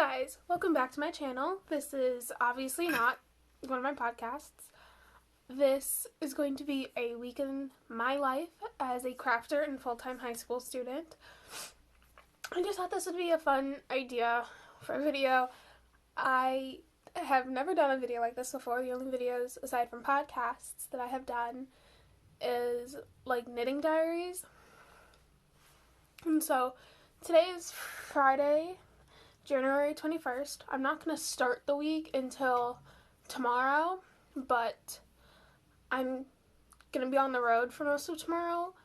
guys, welcome back to my channel. This is obviously not one of my podcasts. This is going to be a week in my life as a crafter and full-time high school student. I just thought this would be a fun idea for a video. I have never done a video like this before. The only videos, aside from podcasts, that I have done is like knitting diaries. And so today is Friday, January 21st. I'm not going to start the week until tomorrow, but I'm going to be on the road for most of tomorrow,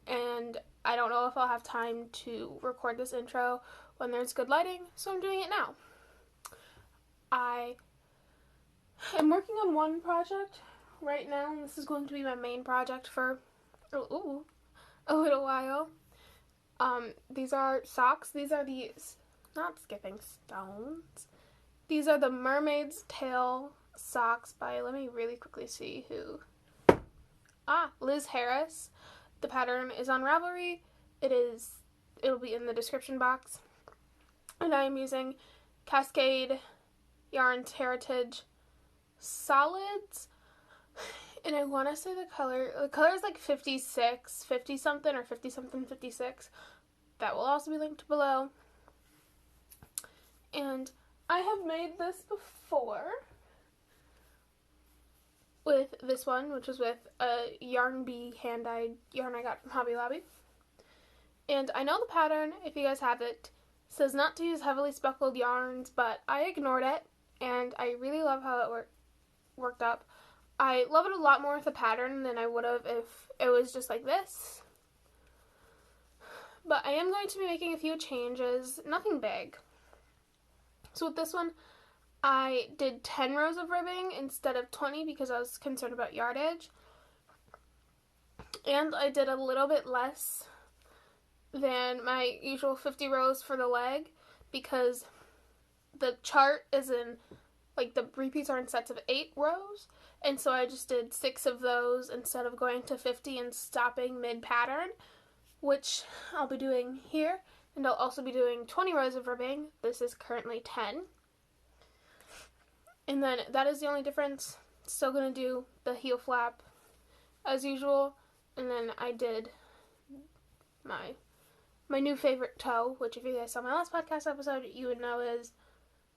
and I don't know if I'll have time to record this intro when there's good lighting, so I'm doing it now. I am working on one project right now, and this is going to be my main project for a little while. These are socks. These are the not skipping stones. These are the Mermaid's Tail socks by, let me really quickly see who. Liz Harris. The pattern is on Ravelry. It'll be in the description box. And I am using Cascade Yarns Heritage Solids. And I want to say the color is like 56, 50 something or 50 something 56. That will also be linked below. And I have made this before with this one, which is with a Yarn Bee hand-dyed yarn I got from Hobby Lobby. And I know the pattern, if you guys have it, says not to use heavily speckled yarns, but I ignored it, and I really love how it worked up. I love it a lot more with the pattern than I would have if it was just like this. But I am going to be making a few changes, nothing big. So with this one, I did 10 rows of ribbing instead of 20 because I was concerned about yardage. And I did a little bit less than my usual 50 rows for the leg because the chart is in, like, the repeats are in sets of 8 rows. And so I just did 6 of those instead of going to 50 and stopping mid-pattern, which I'll be doing here. And I'll also be doing 20 rows of ribbing. This is currently 10. And then that is the only difference. Still going to do the heel flap as usual. And then I did my new favorite toe, which if you guys saw my last podcast episode, you would know is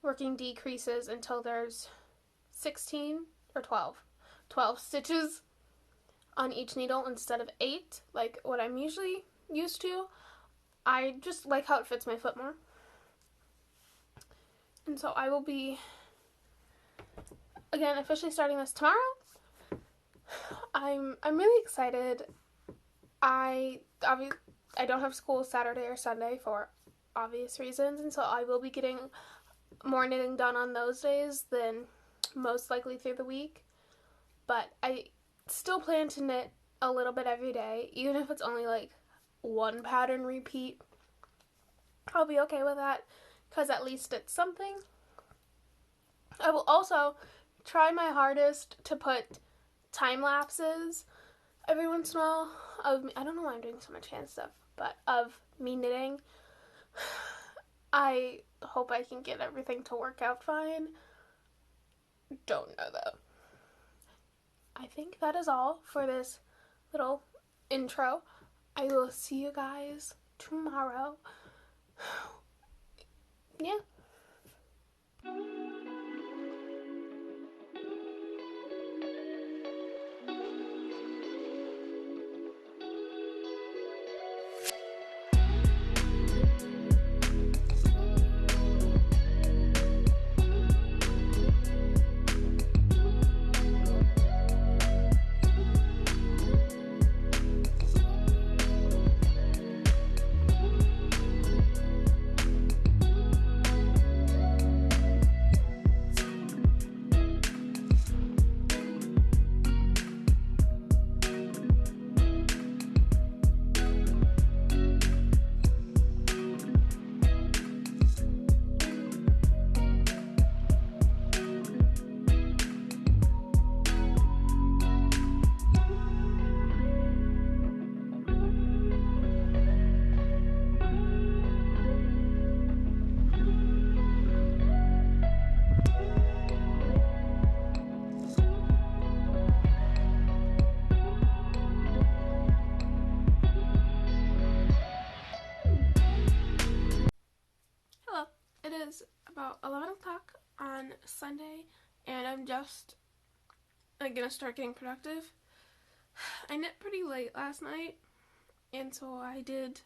working decreases until there's 16 or 12 stitches on each needle instead of 8, like what I'm usually used to. I just like how it fits my foot more. And so I will be, again, officially starting this tomorrow. I'm really excited. I don't have school Saturday or Sunday for obvious reasons, and so I will be getting more knitting done on those days than most likely through the week. But I still plan to knit a little bit every day, even if it's only like one pattern repeat. I'll be okay with that because at least it's something. I will also try my hardest to put time lapses every once in a while of me. I don't know why I'm doing so much hand stuff, but of me knitting. I hope I can get everything to work out fine. Don't know though. I think that is all for this little intro. I will see you guys tomorrow. Yeah. is about 11 o'clock on Sunday, and I'm just gonna start getting productive. I knit pretty late last night, and so I did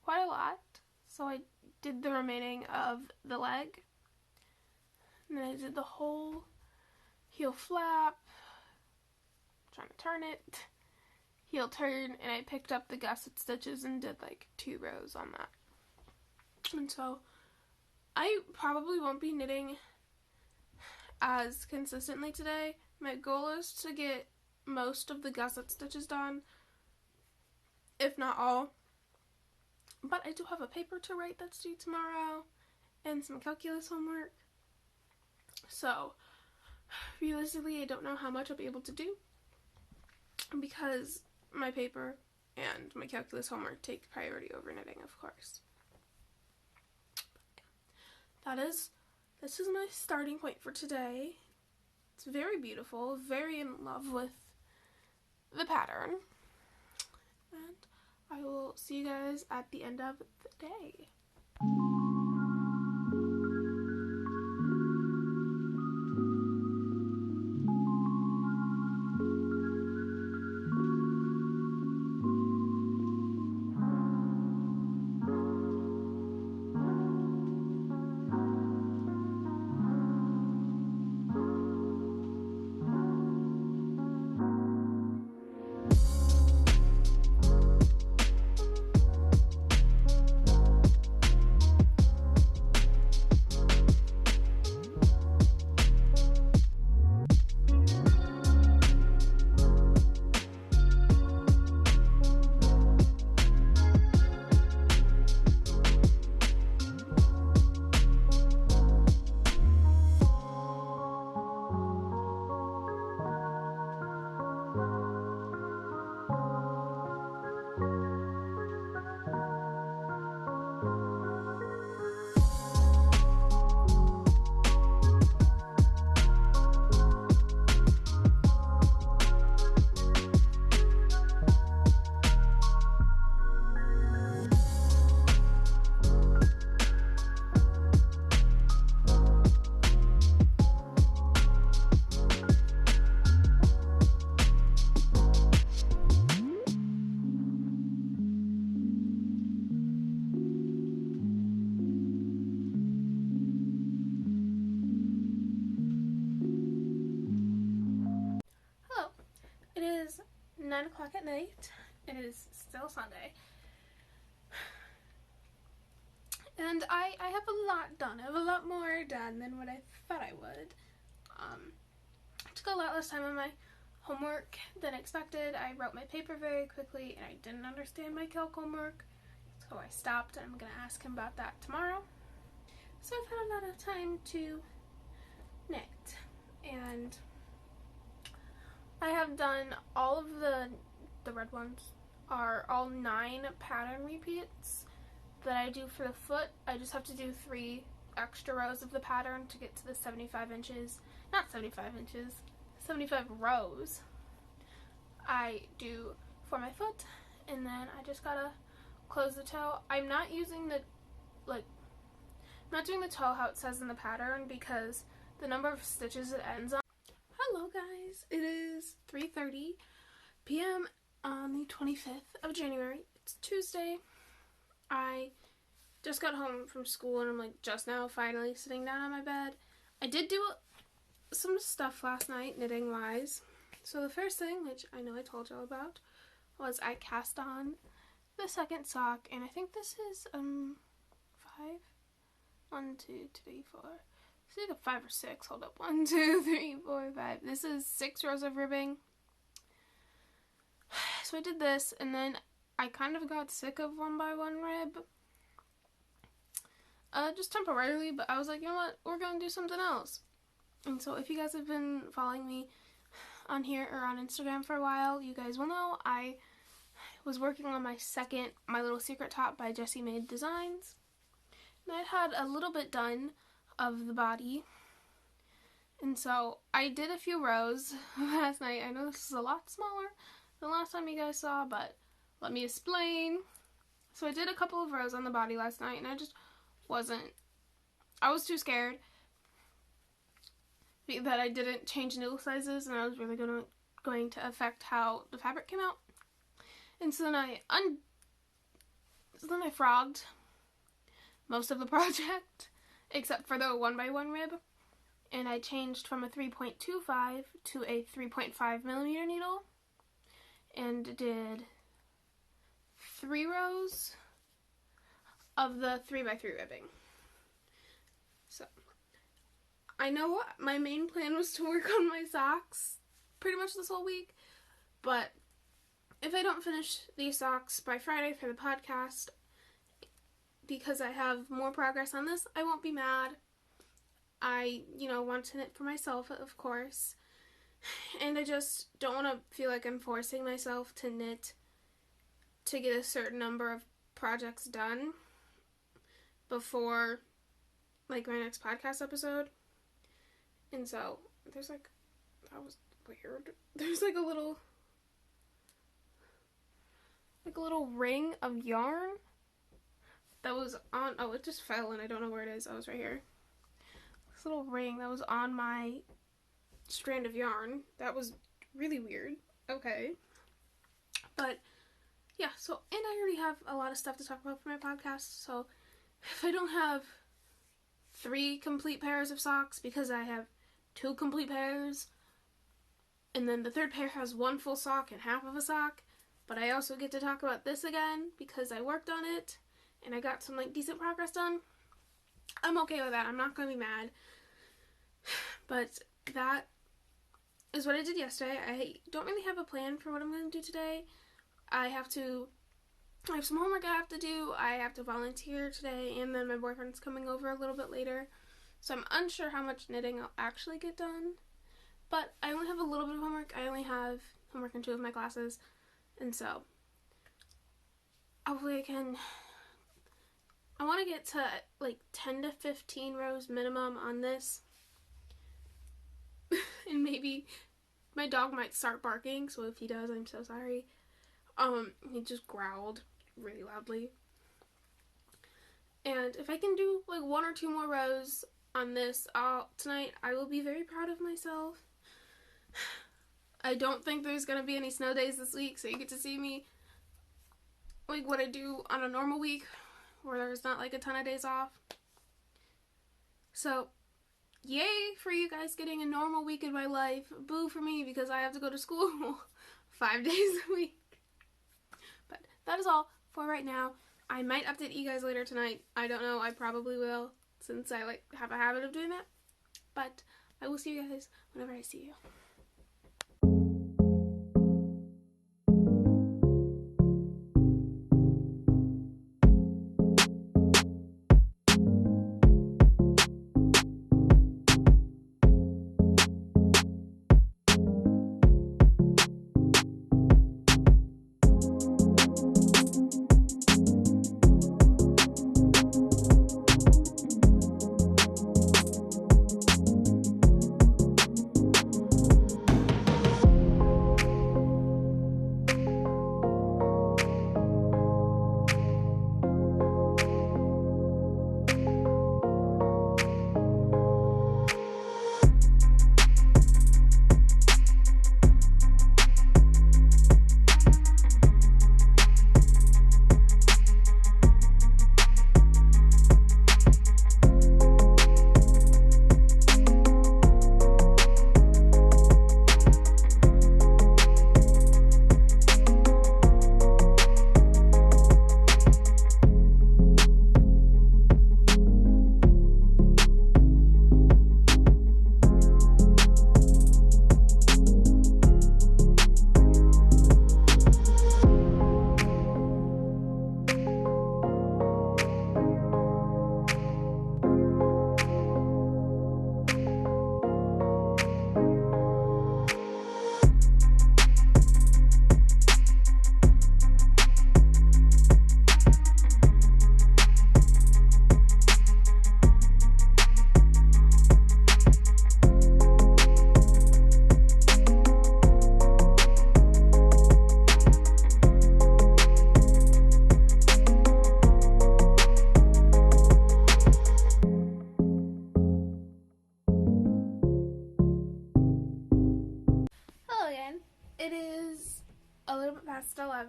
quite a lot. So I did the remaining of the leg, and then I did the whole heel flap, trying to turn it, heel turn, and I picked up the gusset stitches and did like 2 rows on that. And so I probably won't be knitting as consistently today. My goal is to get most of the gusset stitches done, if not all. But I do have a paper to write that's due tomorrow and some calculus homework. So realistically, I don't know how much I'll be able to do because my paper and my calculus homework take priority over knitting, of course. This is my starting point for today. It's very beautiful, very in love with the pattern. And I will see you guys at the end of the day. Hello, it is 9 o'clock at night. It is still Sunday. And I have a lot done. I have a lot more done than what I thought I would. I took a lot less time on my homework than expected. I wrote my paper very quickly and I didn't understand my calc homework. So I stopped and I'm going to ask him about that tomorrow. So I've had a lot of time to knit. And I have done all of the red ones are all 9 pattern repeats that I do for the foot. I just have to do 3 extra rows of the pattern to get to the 75 inches. Not 75 inches, 75 rows I do for my foot, and then I just gotta close the toe. I'm not using I'm not doing the toe how it says in the pattern because the number of stitches it ends on. Hello guys, it is 3:30 p.m. on the 25th of January. It's Tuesday. I just got home from school and I'm like just now finally sitting down on my bed. I did do some stuff last night knitting wise. So the first thing, which I know I told y'all about, was I cast on the second sock, and I think this is 5. 1, 2, 3, 4. It's either 5 or 6. Hold up. 1, 2, 3, 4, 5. This is 6 rows of ribbing. So I did this, and then I kind of got sick of 1 by 1 rib. Just temporarily, but I was like, you know what? We're gonna do something else. And so if you guys have been following me on here or on Instagram for a while, you guys will know I was working on my second My Little Secret top by Jessie Made Designs. And I had a little bit done of the body. And so I did a few rows last night. I know this is a lot smaller than last time you guys saw, but let me explain. So I did a couple of rows on the body last night, and I just wasn't I was too scared that I didn't change needle sizes, and I was really going to affect how the fabric came out. And so then I frogged most of the project, except for the 1x1 rib, and I changed from a 3.25 to a 3.5 millimeter needle, and did 3 rows of the 3x3 ribbing. So I know my main plan was to work on my socks pretty much this whole week, but if I don't finish these socks by Friday for the podcast, because I have more progress on this, I won't be mad. I, want to knit for myself, of course, and I just don't want to feel like I'm forcing myself to knit to get a certain number of projects done before, my next podcast episode. And so, there's, that was weird. There's, a little ring of yarn that was on, it just fell and I don't know where it is. Oh, it's right here. This little ring that was on my strand of yarn. That was really weird. Okay. But, yeah, so, and I already have a lot of stuff to talk about for my podcast, so if I don't have 3 complete pairs of socks, because I have 2 complete pairs, and then the 3rd pair has 1 full sock and half of a sock, but I also get to talk about this again because I worked on it and I got some decent progress done, I'm okay with that. I'm not going to be mad. But that is what I did yesterday. I don't really have a plan for what I'm going to do today. I have some homework I have to do. I have to volunteer today, and then my boyfriend's coming over a little bit later. So I'm unsure how much knitting I'll actually get done. But I only have a little bit of homework. I only have homework in 2 of my classes. And so, hopefully I want to get to 10 to 15 rows minimum on this. And maybe my dog might start barking, so if he does, I'm so sorry. He just growled really loudly. And if I can do 1 or 2 more rows on this tonight, I will be very proud of myself. I don't think there's going to be any snow days this week, so you get to see me what I do on a normal week where there's not a ton of days off. So, yay for you guys getting a normal week in my life. Boo for me because I have to go to school 5 days a week. But that is all for right now. I might update you guys later tonight. I don't know. I probably will, since I have a habit of doing that. But I will see you guys whenever I see you.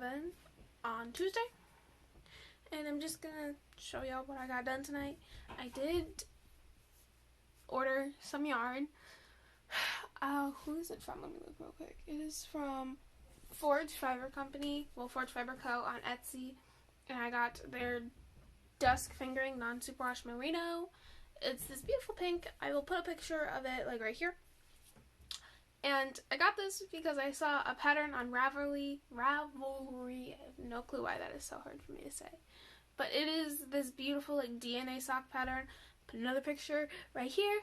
11 on Tuesday. And I'm just gonna show y'all what I got done tonight. I did order some yarn. Who is it from? Let me look real quick. It is from Forge Fiber Company. Well, Forge Fiber Co. on Etsy. And I got their Dusk Fingering Non-Superwash Merino. It's this beautiful pink. I will put a picture of it like right here. And I got this because I saw a pattern on Ravelry. I have no clue why that is so hard for me to say. But it is this beautiful like DNA sock pattern. Put another picture right here.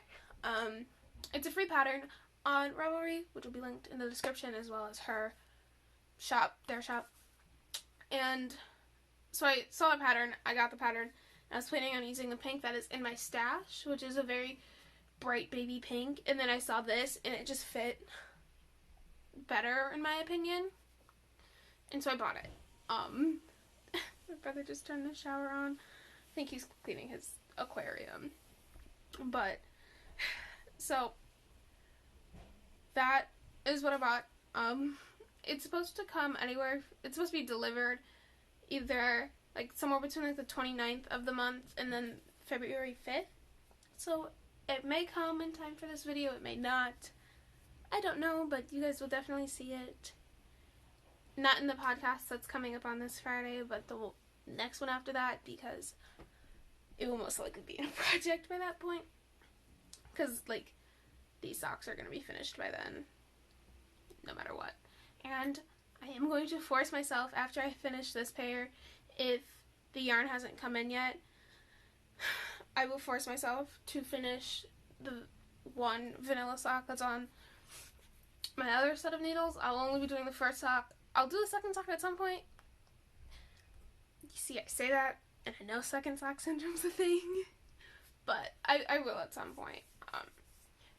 It's a free pattern on Ravelry, which will be linked in the description, as well as her shop, their shop. And so I saw the pattern. I got the pattern. I was planning on using the pink that is in my stash, which is a very bright baby pink, and then I saw this and it just fit better in my opinion, and so I bought it. My brother just turned the shower on. I think he's cleaning his aquarium. But so that is what I bought. It's supposed to come anywhere. It's supposed to be delivered either like somewhere between like the 29th of the month and then February 5th. So it may come in time for this video, it may not. I don't know, but you guys will definitely see it. Not in the podcast that's coming up on this Friday, but the next one after that, because it will most likely be in a project by that point. Because, like, these socks are going to be finished by then, no matter what. And I am going to force myself, after I finish this pair, if the yarn hasn't come in yet, I will force myself to finish the one vanilla sock that's on my other set of needles. I'll only be doing the first sock. I'll do the second sock at some point. You see, I say that, and I know second sock syndrome's a thing. But I will at some point.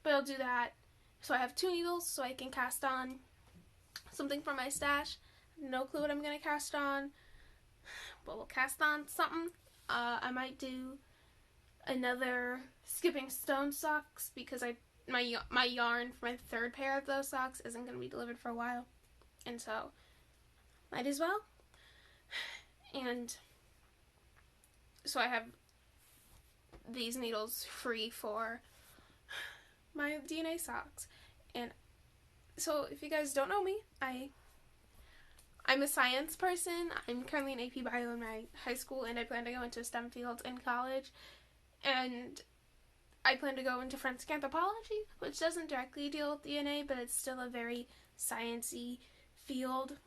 But I'll do that. So I have 2 needles, so I can cast on something from my stash. No clue what I'm going to cast on. But we'll cast on something. I might do another Skipping Stone socks because my yarn for my third pair of those socks isn't going to be delivered for a while, and so might as well. And so I have these needles free for my DNA socks. And so if you guys don't know me, I'm a science person. I'm currently in AP Bio in my high school, and I plan to go into STEM fields in college. And I plan to go into forensic anthropology, which doesn't directly deal with DNA, but it's still a very science-y field.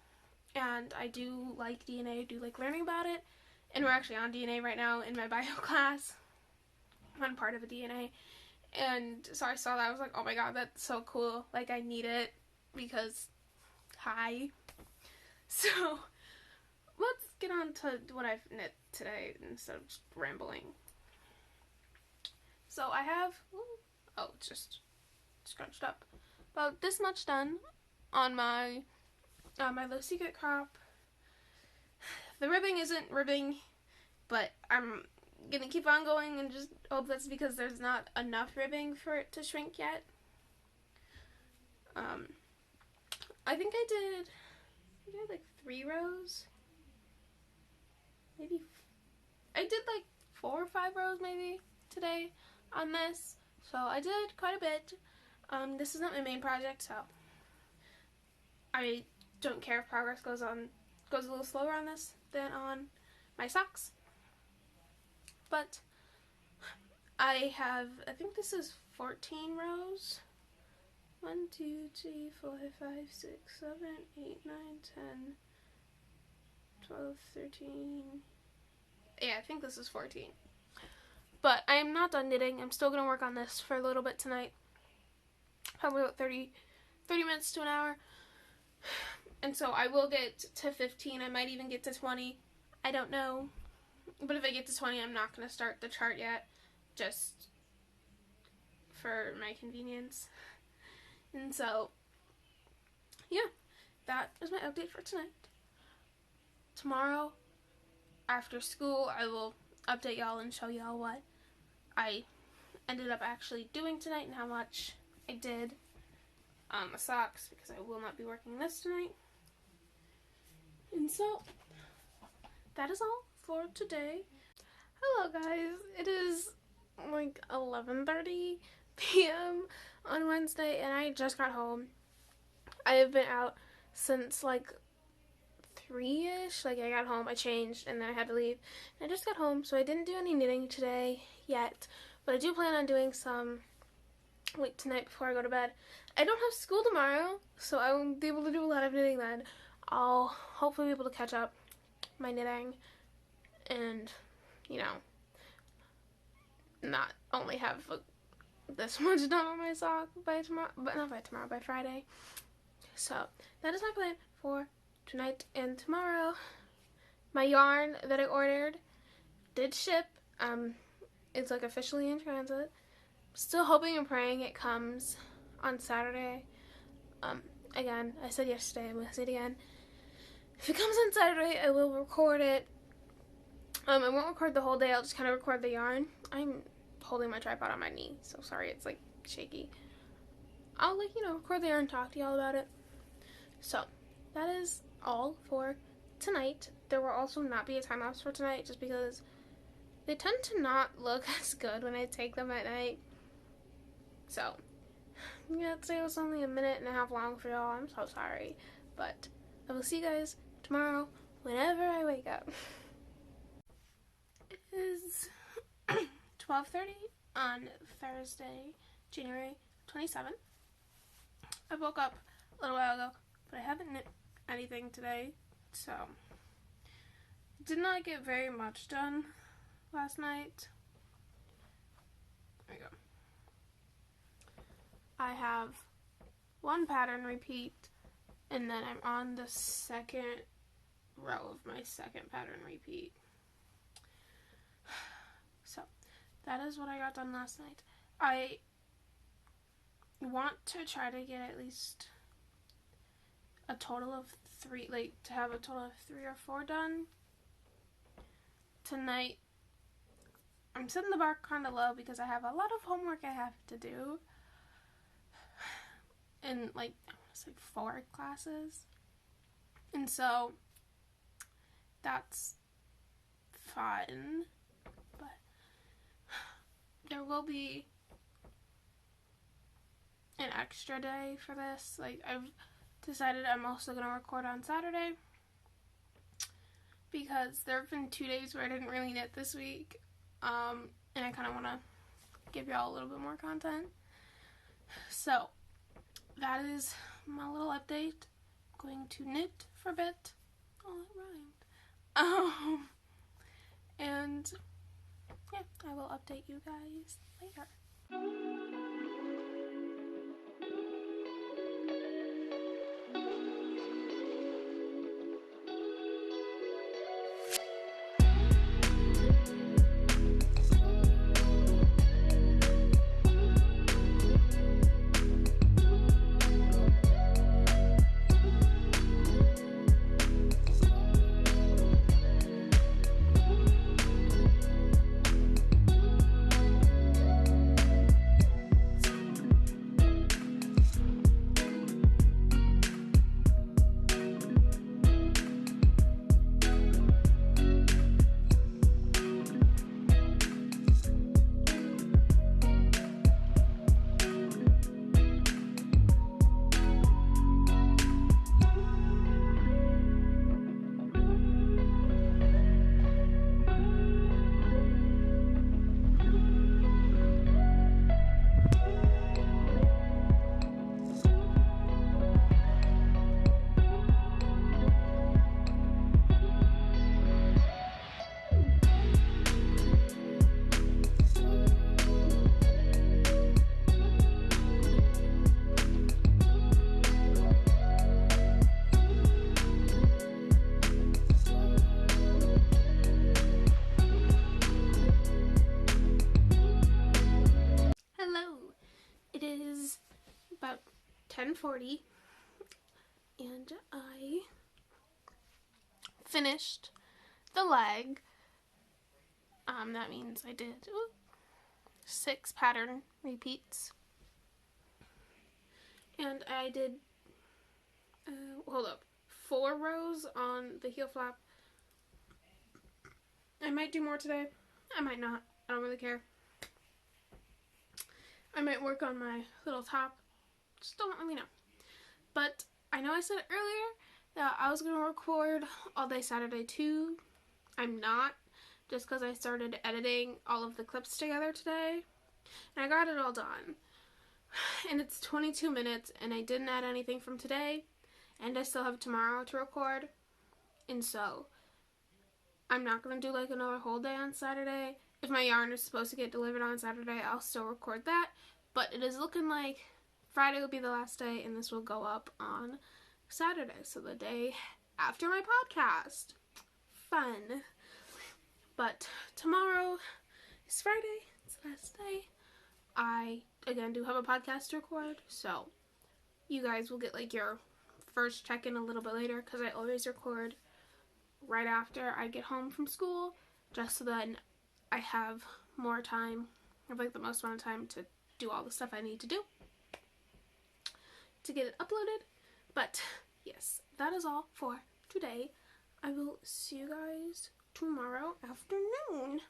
And I do like DNA, I do like learning about it. And we're actually on DNA right now in my bio class. I'm part of a DNA. And so I saw that, I was like, oh my god, that's so cool. Like, I need it because, hi. So, let's get on to what I've knit today instead of just rambling. So I have, it's just scrunched up, about this much done on my Low Secret crop. The ribbing isn't ribbing, but I'm gonna keep on going and just hope that's because there's not enough ribbing for it to shrink yet. I think I did like 3 rows, maybe, I did like 4 or 5 rows maybe today on this, so I did quite a bit. This is not my main project, so I don't care if progress goes a little slower on this than on my socks. But I think this is 14 rows. 1, 2, 3, 4, 5, 6, 7, 8, 9, 10, 12, 13. Yeah, I think this is 14. But I am not done knitting. I'm still going to work on this for a little bit tonight. Probably about 30 minutes to an hour. And so I will get to 15. I might even get to 20. I don't know. But if I get to 20, I'm not going to start the chart yet. Just for my convenience. And so, yeah. That is my update for tonight. Tomorrow, after school, I will update y'all and show y'all what I ended up actually doing tonight and how much I did on the socks, because I will not be working this tonight. And so that is all for today. Hello guys, it is like 11:30 p.m. on Wednesday and I just got home. I have been out since like 3-ish. Like I got home, I changed, and then I had to leave. And I just got home, so I didn't do any knitting today yet, but I do plan on doing some like tonight before I go to bed. I don't have school tomorrow, so I won't be able to do a lot of knitting then. I'll hopefully be able to catch up my knitting and, you know, not only have this much done on my sock by tomorrow, but not by tomorrow, by Friday. So that is my plan for tonight and tomorrow. My yarn that I ordered did ship. It's like officially in transit. Still hoping and praying it comes on Saturday. Again, I said yesterday, I'm gonna say it again. If it comes on Saturday, I will record it. I won't record the whole day, I'll just kind of record the yarn. I'm holding my tripod on my knee, so sorry it's like shaky. I'll record the yarn and talk to y'all about it. So, that is all for tonight. There will also not be a time lapse for tonight just because they tend to not look as good when I take them at night. So, yeah, today was only a minute and a half long for y'all. I'm so sorry. But I will see you guys tomorrow whenever I wake up. It is 12:30 on Thursday, January 27th. I woke up a little while ago, but I haven't knit anything today, so did not get very much done last night. There we go. I have one pattern repeat, and then I'm on the second row of my second pattern repeat. So that is what I got done last night. I want to try to get at least a total of 3, to have a total of 3 or 4 done tonight. I'm setting the bar kind of low because I have a lot of homework I have to do in I want to say 4 classes, and so that's fun, but there will be an extra day for this. I've decided I'm also going to record on Saturday because there have been 2 days where I didn't really knit this week, and I kind of want to give y'all a little bit more content. So that is my little update. I'm going to knit for a bit. Oh, it rhymed. And yeah, I will update you guys later. It is about 10:40 and I finished the leg. That means I did 6 pattern repeats. And I did, 4 rows on the heel flap. I might do more today. I might not. I don't really care. I might work on my little top. Just don't really know. But I know I said earlier that I was going to record all day Saturday too. I'm not. Just because I started editing all of the clips together today. And I got it all done. And it's 22 minutes and I didn't add anything from today. And I still have tomorrow to record. And so I'm not going to do like another whole day on Saturday. If my yarn is supposed to get delivered on Saturday, I'll still record that. But it is looking like Friday will be the last day and this will go up on Saturday. So the day after my podcast. Fun. But tomorrow is Friday. It's the last day. I, again, do have a podcast to record. So you guys will get like your first check-in a little bit later because I always record right after I get home from school, just so then I have more time, I have like the most amount of time to do all the stuff I need to do to get it uploaded. But yes, that is all for today. I will see you guys tomorrow afternoon.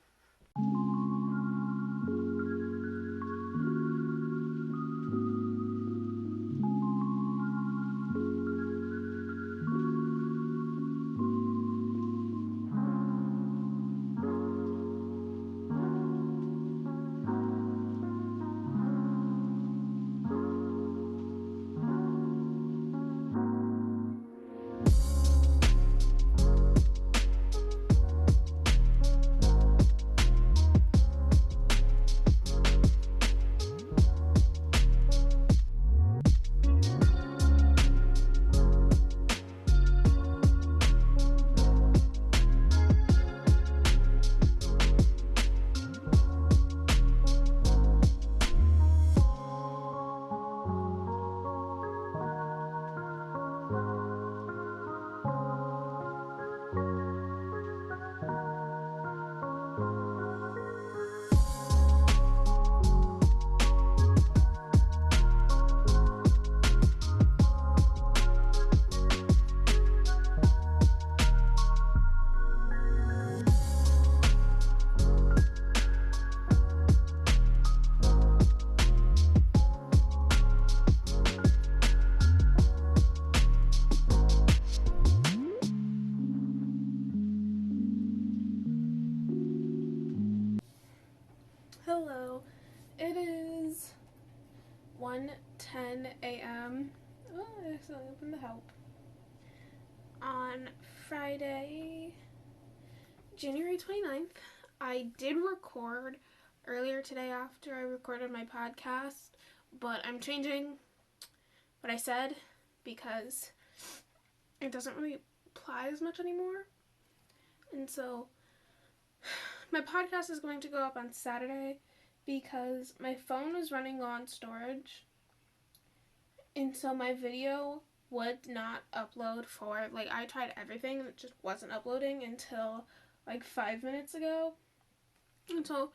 Hello, it is 1:10 a.m. Oh, I accidentally opened the help. On Friday, January 29th, I did record earlier today after I recorded my podcast, but I'm changing what I said because it doesn't really apply as much anymore. And so my podcast is going to go up on Saturday because my phone was running low on storage, and so my video would not upload for, like, I tried everything and it just wasn't uploading until like 5 minutes ago. And so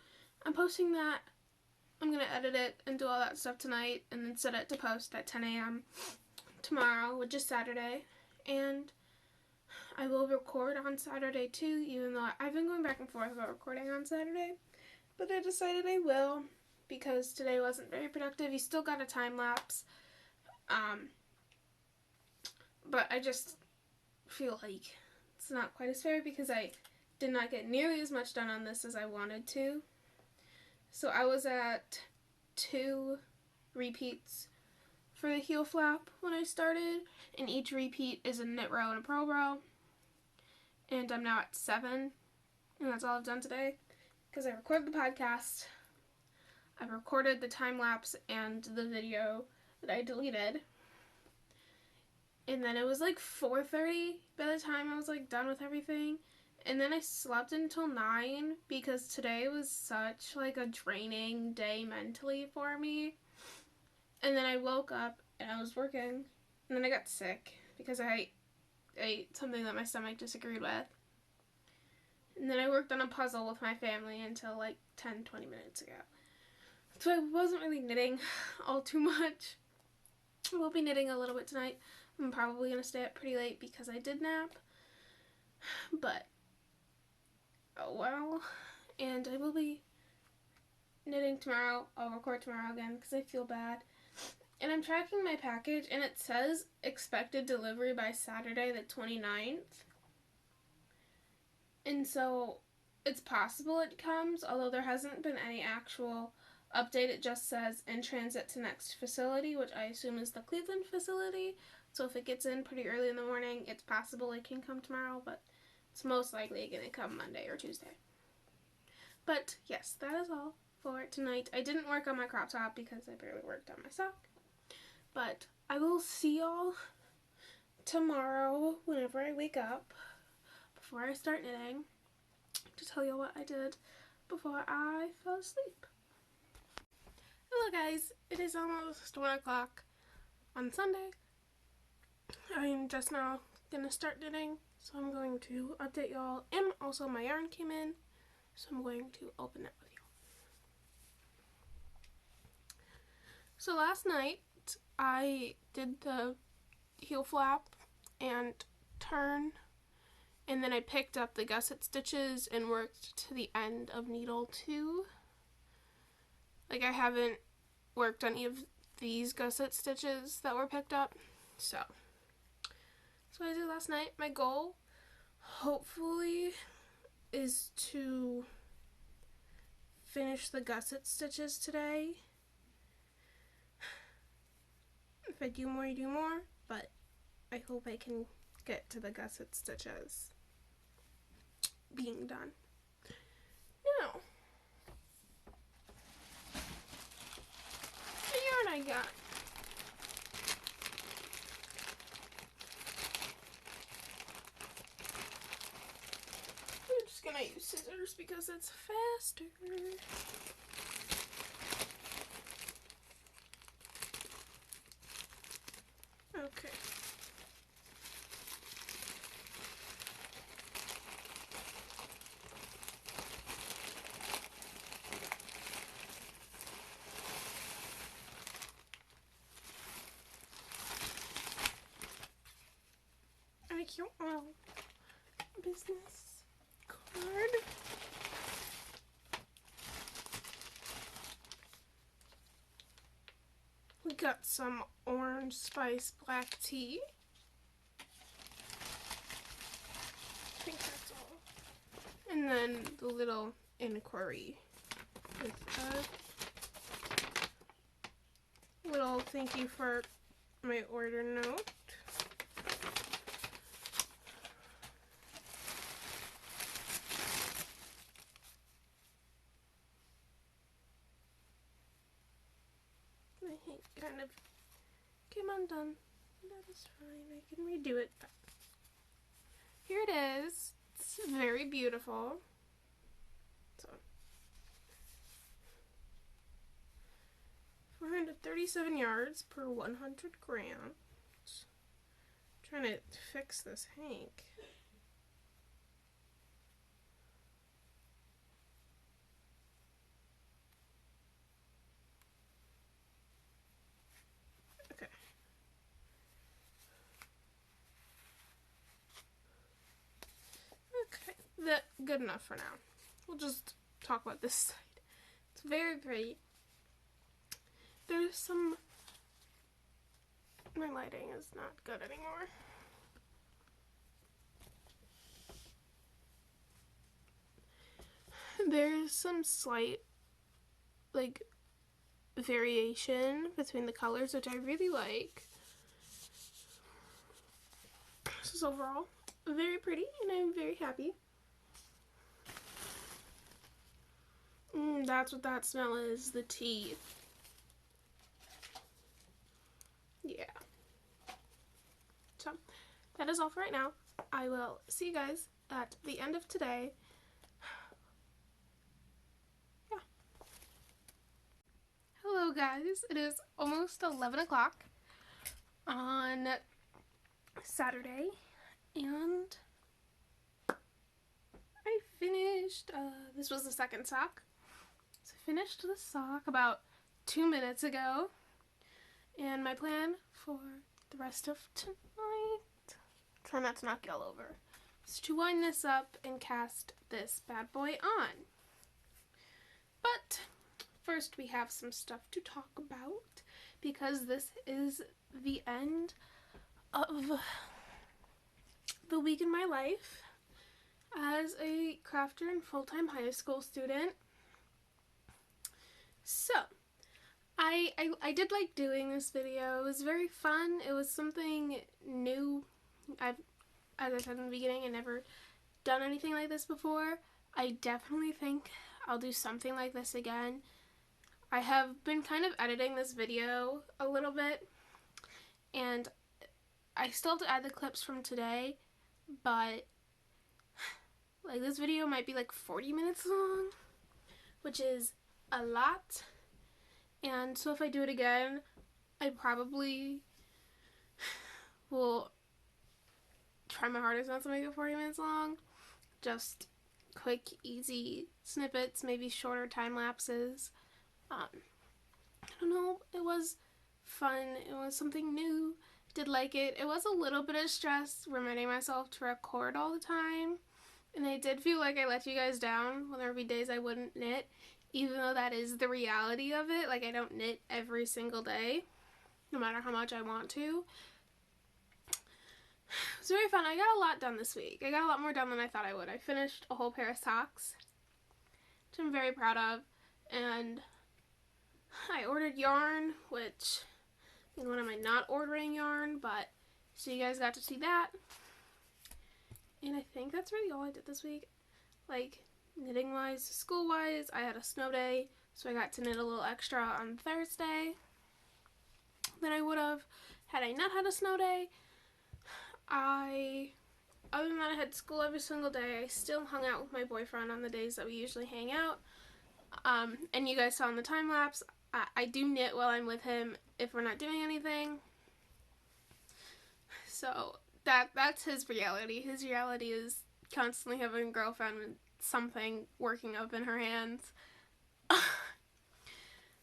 I'm posting that. I'm going to edit it and do all that stuff tonight and then set it to post at 10 a.m. tomorrow, which is Saturday. And I will record on Saturday too, even though I've been going back and forth about recording on Saturday. But I decided I will because today wasn't very productive. You still got a time lapse. But I just feel like it's not quite as fair because I did not get nearly as much done on this as I wanted to. So I was at 2 repeats for the heel flap when I started, and each repeat is a knit row and a purl row. And I'm now at 7, and that's all I've done today because I recorded the podcast, I recorded the time lapse and the video that I deleted, and then it was like 4:30 by the time I was like done with everything. And then I slept until 9 because today was such like a draining day mentally for me. And then I woke up and I was working, and then I got sick because I ate something that my stomach disagreed with. And then I worked on a puzzle with my family until like 10-20 minutes ago. So I wasn't really knitting all too much. I will be knitting a little bit tonight, I'm probably going to stay up pretty late because I did nap. But, oh well. And I will be knitting tomorrow. I'll record tomorrow again because I feel bad. And I'm tracking my package, and it says expected delivery by Saturday the 29th. And so it's possible it comes, although there hasn't been any actual update. It just says in transit to next facility, which I assume is the Cleveland facility. So if it gets in pretty early in the morning, it's possible it can come tomorrow, but it's most likely going to come Monday or Tuesday. But yes, that is all for tonight. I didn't work on my crop top because I barely worked on my sock. But I will see y'all tomorrow whenever I wake up, before I start knitting, to tell you what I did before I fell asleep. Hello guys, it is almost 1 o'clock on Sunday. I'm just now gonna start knitting, so I'm going to update y'all, and also my yarn came in, so I'm going to open it with you. So last night I did the heel flap and turn, and then I picked up the gusset stitches and worked to the end of needle 2. Like, I haven't worked on any of these gusset stitches that were picked up, so that's what I did last night. My goal, hopefully, is to finish the gusset stitches today. If I do more, I do more, but I hope I can get to the gusset stitches being done. Now, the yarn I got. I'm just gonna use scissors because it's faster. Okay. A cute little business card. We got some orange spice black tea. I think that's all. And then the little inquiry with a little thank you for my order note. It kind of came undone. That is fine. I can redo it. But here it is. It's very beautiful. So 437 yards per 100 grams. I'm trying to fix this hank. That good enough for now. We'll just talk about this side. It's very pretty. There's some... My lighting is not good anymore. There's some slight, like, variation between the colors, which I really like. This is overall very pretty, and I'm very happy. That's what that smell is, the tea. Yeah. So, that is all for right now. I will see you guys at the end of today. Yeah. Hello guys, it is almost 11 o'clock on Saturday, and I finished, this was the second sock. So I finished the sock about 2 minutes ago, and my plan for the rest of tonight. Try not to knock it all over. So to wind this up and cast this bad boy on. But first we have some stuff to talk about because this is the end of the week in my life as a crafter and full-time high school student. So, I did like doing this video. It was very fun. It was something new. As I said in the beginning, I've never done anything like this before. I definitely think I'll do something like this again. I have been kind of editing this video a little bit, and I still have to add the clips from today, but like this video might be like 40 minutes long, which is a lot. And so if I do it again, I probably will try my hardest not to make it 40 minutes long. Just quick, easy snippets, maybe shorter time lapses. I don't know, it was fun. It was something new. Did like it. It was a little bit of stress reminding myself to record all the time. And I did feel like I let you guys down when there would be days I wouldn't knit, even though that is the reality of it. Like, I don't knit every single day, no matter how much I want to. It was very fun. I got a lot done this week. I got a lot more done than I thought I would. I finished a whole pair of socks, which I'm very proud of. And I ordered yarn, which, when am I not ordering yarn? But, so you guys got to see that. And I think that's really all I did this week. Like, knitting-wise, school-wise, I had a snow day, so I got to knit a little extra on Thursday than I would have had I not had a snow day. Other than that, I had school every single day. I still hung out with my boyfriend on the days that we usually hang out. And you guys saw in the time lapse, I do knit while I'm with him if we're not doing anything. So that's his reality. His reality is constantly having a girlfriend with something working up in her hands.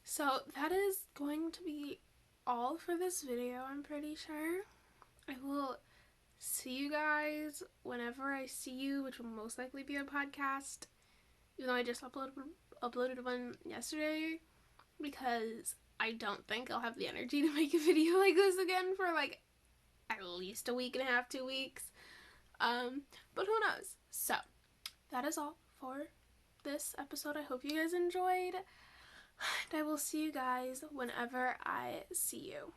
So that is going to be all for this video, I'm pretty sure. I will see you guys whenever I see you, which will most likely be a podcast, even though I just uploaded one yesterday, because I don't think I'll have the energy to make a video like this again for like at least a week and a half, 2 weeks. But who knows? So, that is all for this episode. I hope you guys enjoyed, and I will see you guys whenever I see you.